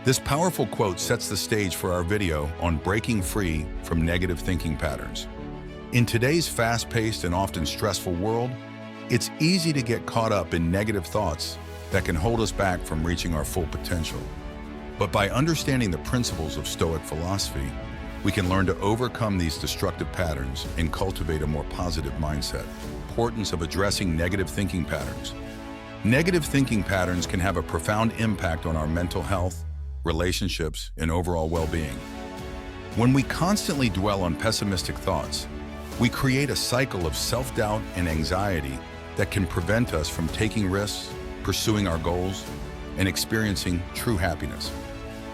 This powerful quote sets the stage for our video on breaking free from negative thinking patterns. In today's fast-paced and often stressful world, it's easy to get caught up in negative thoughts that can hold us back from reaching our full potential. But by understanding the principles of Stoic philosophy, we can learn to overcome these destructive patterns and cultivate a more positive mindset. Importance of addressing negative thinking patterns. Negative thinking patterns can have a profound impact on our mental health, relationships, and overall well-being. When we constantly dwell on pessimistic thoughts, we create a cycle of self-doubt and anxiety that can prevent us from taking risks, pursuing our goals, and experiencing true happiness.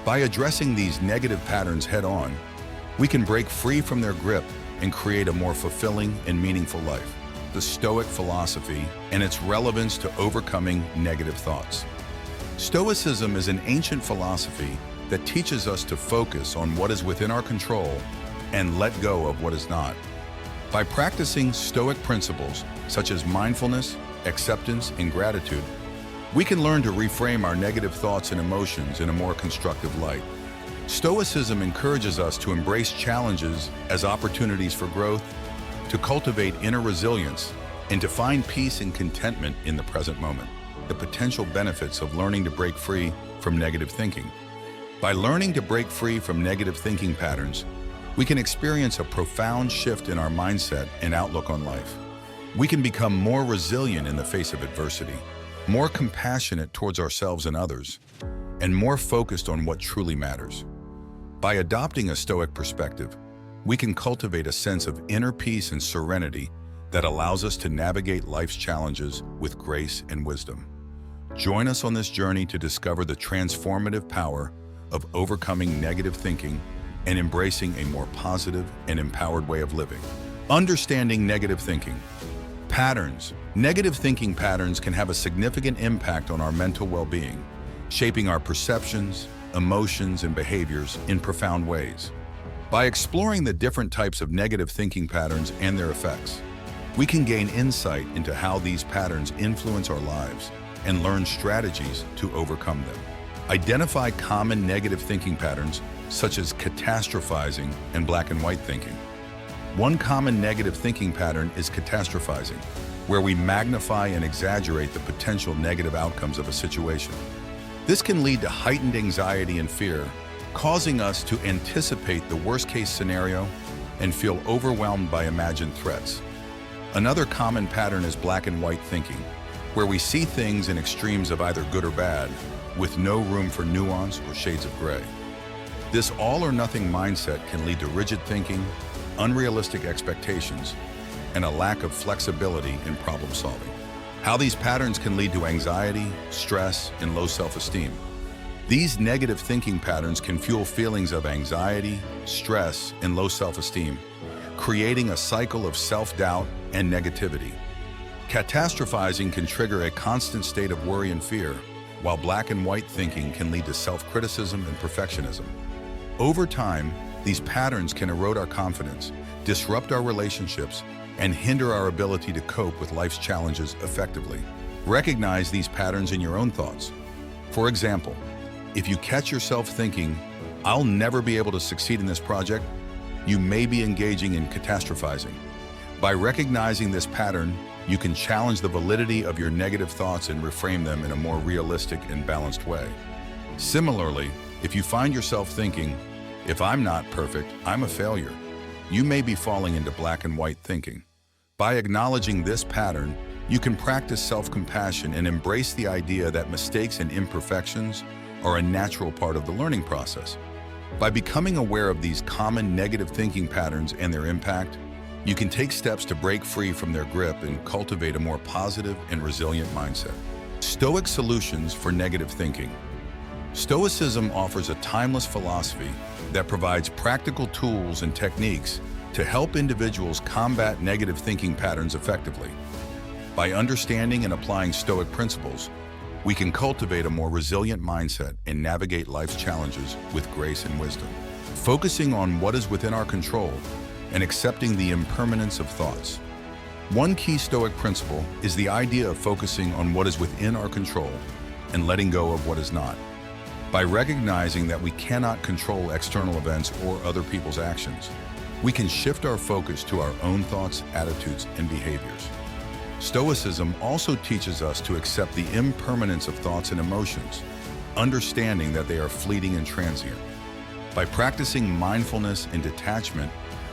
By addressing these negative patterns head-on, we can break free from their grip and create a more fulfilling and meaningful life. The Stoic philosophy and its relevance to overcoming negative thoughts. Stoicism is an ancient philosophy that teaches us to focus on what is within our control and let go of what is not. By practicing Stoic principles such as mindfulness, acceptance, and gratitude, we can learn to reframe our negative thoughts and emotions in a more constructive light. Stoicism encourages us to embrace challenges as opportunities for growth, to cultivate inner resilience, and to find peace and contentment in the present moment. The potential benefits of learning to break free from negative thinking. By learning to break free from negative thinking patterns, we can experience a profound shift in our mindset and outlook on life. We can become more resilient in the face of adversity, more compassionate towards ourselves and others, and more focused on what truly matters. By adopting a Stoic perspective, we can cultivate a sense of inner peace and serenity that allows us to navigate life's challenges with grace and wisdom. Join us on this journey to discover the transformative power of overcoming negative thinking and embracing a more positive and empowered way of living. Understanding negative thinking. Patterns. Negative thinking patterns can have a significant impact on our mental well-being, shaping our perceptions, emotions, and behaviors in profound ways. By exploring the different types of negative thinking patterns and their effects, we can gain insight into how these patterns influence our lives and learn strategies to overcome them. Identify common negative thinking patterns such as catastrophizing and black and white thinking. One common negative thinking pattern is catastrophizing, where we magnify and exaggerate the potential negative outcomes of a situation. This can lead to heightened anxiety and fear, causing us to anticipate the worst-case scenario and feel overwhelmed by imagined threats. Another common pattern is black and white thinking, where we see things in extremes of either good or bad, with no room for nuance or shades of gray. This all-or-nothing mindset can lead to rigid thinking, unrealistic expectations, and a lack of flexibility in problem solving. How these patterns can lead to anxiety, stress, and low self-esteem. These negative thinking patterns can fuel feelings of anxiety, stress, and low self-esteem, creating a cycle of self-doubt and negativity. Catastrophizing can trigger a constant state of worry and fear, while black and white thinking can lead to self-criticism and perfectionism. Over time, these patterns can erode our confidence, disrupt our relationships, and hinder our ability to cope with life's challenges effectively. Recognize these patterns in your own thoughts. For example, if you catch yourself thinking, "I'll never be able to succeed in this project," you may be engaging in catastrophizing. By recognizing this pattern, you can challenge the validity of your negative thoughts and reframe them in a more realistic and balanced way. Similarly, if you find yourself thinking, "If I'm not perfect, I'm a failure," you may be falling into black and white thinking. By acknowledging this pattern, you can practice self-compassion and embrace the idea that mistakes and imperfections are a natural part of the learning process. By becoming aware of these common negative thinking patterns and their impact, you can take steps to break free from their grip and cultivate a more positive and resilient mindset. Stoic solutions for negative thinking. Stoicism offers a timeless philosophy that provides practical tools and techniques to help individuals combat negative thinking patterns effectively. By understanding and applying Stoic principles, we can cultivate a more resilient mindset and navigate life's challenges with grace and wisdom. Focusing on what is within our control and accepting the impermanence of thoughts. One key Stoic principle is the idea of focusing on what is within our control and letting go of what is not. By recognizing that we cannot control external events or other people's actions, we can shift our focus to our own thoughts, attitudes, and behaviors. Stoicism also teaches us to accept the impermanence of thoughts and emotions, understanding that they are fleeting and transient. By practicing mindfulness and detachment,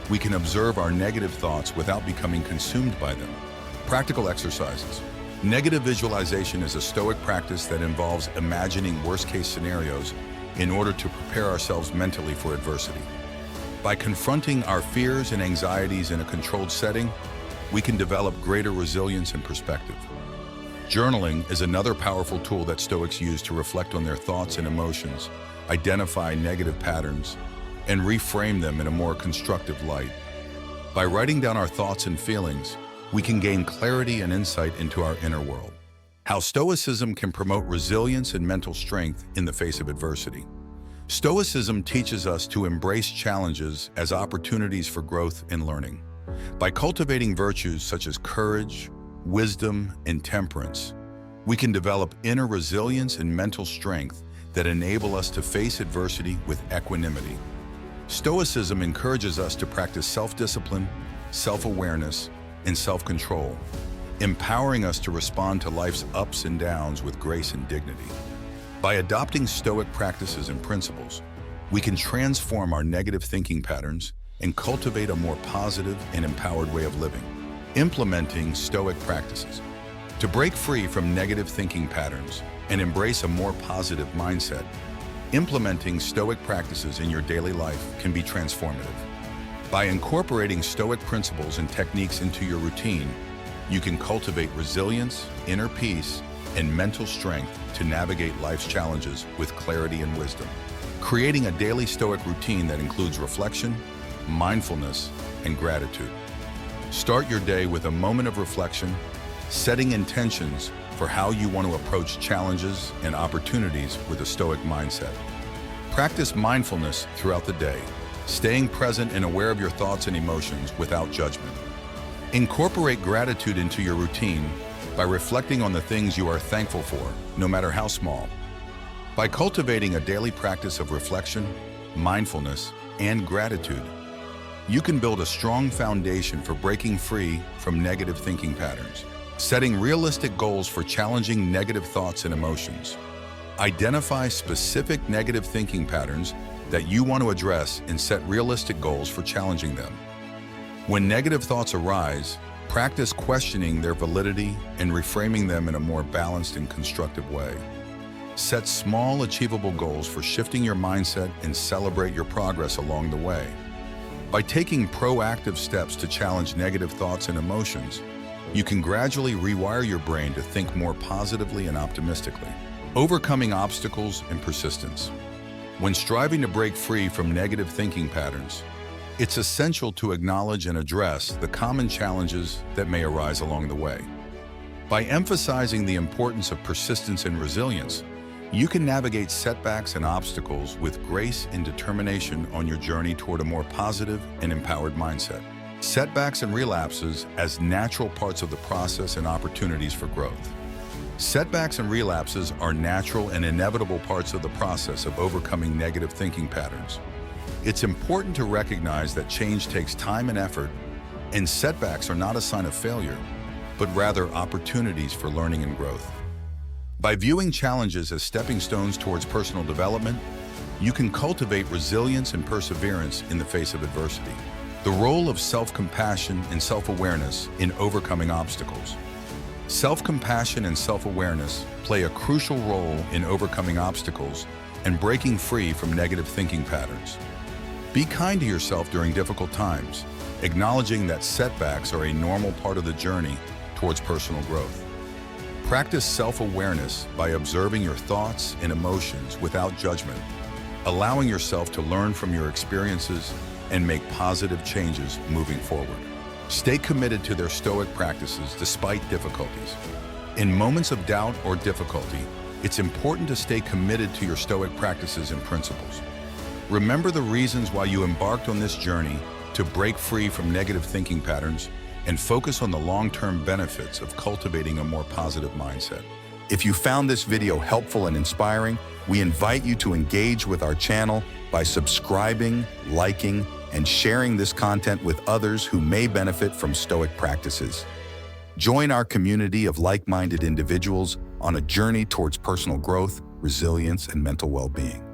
we can observe our negative thoughts without becoming consumed by them. Practical exercises. Negative visualization is a Stoic practice that involves imagining worst-case scenarios in order to prepare ourselves mentally for adversity. By confronting our fears and anxieties in a controlled setting, we can develop greater resilience and perspective. Journaling is another powerful tool that Stoics use to reflect on their thoughts and emotions, identify negative patterns, and reframe them in a more constructive light. By writing down our thoughts and feelings, we can gain clarity and insight into our inner world. How Stoicism can promote resilience and mental strength in the face of adversity. Stoicism teaches us to embrace challenges as opportunities for growth and learning. By cultivating virtues such as courage, wisdom, and temperance, we can develop inner resilience and mental strength that enable us to face adversity with equanimity. Stoicism encourages us to practice self-discipline, self-awareness, and self-control, empowering us to respond to life's ups and downs with grace and dignity. By adopting Stoic practices and principles, we can transform our negative thinking patterns and cultivate a more positive and empowered way of living. Implementing Stoic practices. To break free from negative thinking patterns and embrace a more positive mindset, implementing Stoic practices in your daily life can be transformative. By incorporating Stoic principles and techniques into your routine, you can cultivate resilience, inner peace, and mental strength to navigate life's challenges with clarity and wisdom. Creating a daily Stoic routine that includes reflection, mindfulness, and gratitude. Start your day with a moment of reflection, setting intentions for how you want to approach challenges and opportunities with a Stoic mindset. Practice mindfulness throughout the day, staying present and aware of your thoughts and emotions without judgment. Incorporate gratitude into your routine by reflecting on the things you are thankful for, no matter how small. By cultivating a daily practice of reflection, mindfulness, and gratitude, you can build a strong foundation for breaking free from negative thinking patterns. Setting realistic goals for challenging negative thoughts and emotions. Identify specific negative thinking patterns that you want to address and set realistic goals for challenging them. When negative thoughts arise, practice questioning their validity and reframing them in a more balanced and constructive way. Set small, achievable goals for shifting your mindset and celebrate your progress along the way. By taking proactive steps to challenge negative thoughts and emotions, you can gradually rewire your brain to think more positively and optimistically. Overcoming obstacles and persistence. When striving to break free from negative thinking patterns, it's essential to acknowledge and address the common challenges that may arise along the way. By emphasizing the importance of persistence and resilience, you can navigate setbacks and obstacles with grace and determination on your journey toward a more positive and empowered mindset. Setbacks and relapses as natural parts of the process and opportunities for growth. Setbacks and relapses are natural and inevitable parts of the process of overcoming negative thinking patterns. It's important to recognize that change takes time and effort, and setbacks are not a sign of failure, but rather opportunities for learning and growth. By viewing challenges as stepping stones towards personal development, you can cultivate resilience and perseverance in the face of adversity. The role of self-compassion and self-awareness in overcoming obstacles. Self-compassion and self-awareness play a crucial role in overcoming obstacles and breaking free from negative thinking patterns. Be kind to yourself during difficult times, acknowledging that setbacks are a normal part of the journey towards personal growth. Practice self-awareness by observing your thoughts and emotions without judgment, allowing yourself to learn from your experiences and make positive changes moving forward. Stay committed to their Stoic practices despite difficulties. In moments of doubt or difficulty, it's important to stay committed to your Stoic practices and principles. Remember the reasons why you embarked on this journey to break free from negative thinking patterns and focus on the long-term benefits of cultivating a more positive mindset. If you found this video helpful and inspiring, we invite you to engage with our channel by subscribing, liking, and sharing this content with others who may benefit from Stoic practices. Join our community of like-minded individuals on a journey towards personal growth, resilience, and mental well-being.